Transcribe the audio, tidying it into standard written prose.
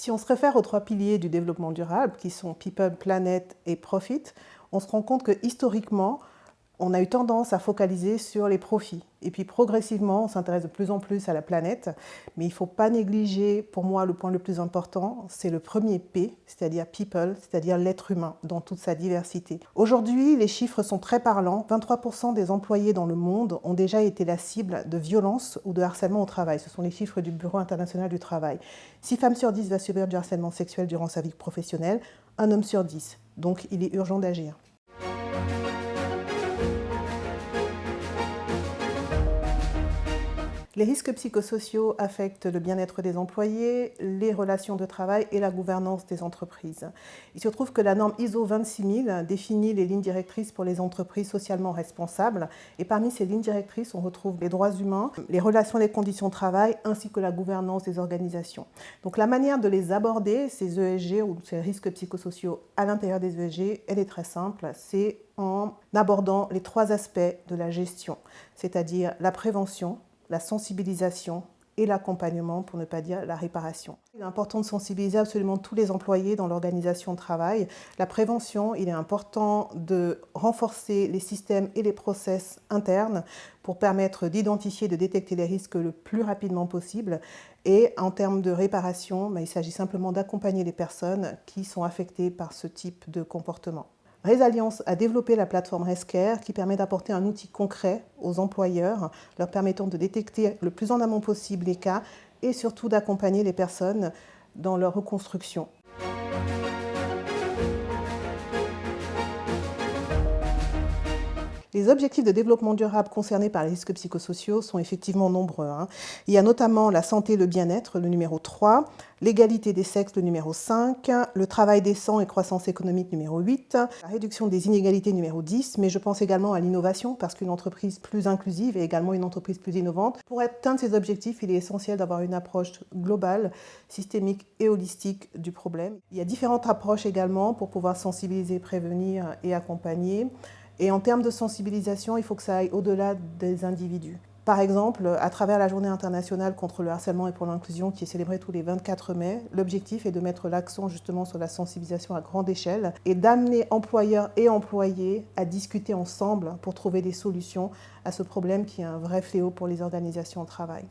Si on se réfère aux 3 piliers du développement durable, qui sont People, Planet et Profit, on se rend compte que historiquement, on a eu tendance à focaliser sur les profits. Et puis progressivement, on s'intéresse de plus en plus à la planète. Mais il ne faut pas négliger, pour moi, le point le plus important, c'est le premier P, c'est-à-dire people, c'est-à-dire l'être humain dans toute sa diversité. Aujourd'hui, les chiffres sont très parlants. 23% des employés dans le monde ont déjà été la cible de violences ou de harcèlement au travail. Ce sont les chiffres du Bureau international du travail. 6 femmes sur 10 va subir du harcèlement sexuel durant sa vie professionnelle, un homme sur 10. Donc il est urgent d'agir. Les risques psychosociaux affectent le bien-être des employés, les relations de travail et la gouvernance des entreprises. Il se trouve que la norme ISO 26000 définit les lignes directrices pour les entreprises socialement responsables. Et parmi ces lignes directrices, on retrouve les droits humains, les relations et les conditions de travail, ainsi que la gouvernance des organisations. Donc la manière de les aborder, ces ESG ou ces risques psychosociaux à l'intérieur des ESG, elle est très simple. C'est en abordant les 3 aspects de la gestion, c'est-à-dire la prévention, la sensibilisation et l'accompagnement, pour ne pas dire la réparation. Il est important de sensibiliser absolument tous les employés dans l'organisation de travail. La prévention, il est important de renforcer les systèmes et les process internes pour permettre d'identifier et de détecter les risques le plus rapidement possible. Et en termes de réparation, il s'agit simplement d'accompagner les personnes qui sont affectées par ce type de comportement. Resalience a développé la plateforme Rescare qui permet d'apporter un outil concret aux employeurs, leur permettant de détecter le plus en amont possible les cas et surtout d'accompagner les personnes dans leur reconstruction. Les objectifs de développement durable concernés par les risques psychosociaux sont effectivement nombreux. Il y a notamment la santé et le bien-être, le numéro 3, l'égalité des sexes, le numéro 5, le travail décent et croissance économique, numéro 8, la réduction des inégalités, numéro 10, mais je pense également à l'innovation, parce qu'une entreprise plus inclusive est également une entreprise plus innovante. Pour atteindre ces objectifs, il est essentiel d'avoir une approche globale, systémique et holistique du problème. Il y a différentes approches également pour pouvoir sensibiliser, prévenir et accompagner. Et en termes de sensibilisation, il faut que ça aille au-delà des individus. Par exemple, à travers la Journée internationale contre le harcèlement et pour l'inclusion qui est célébrée tous les 24 mai, l'objectif est de mettre l'accent justement sur la sensibilisation à grande échelle et d'amener employeurs et employés à discuter ensemble pour trouver des solutions à ce problème qui est un vrai fléau pour les organisations au travail.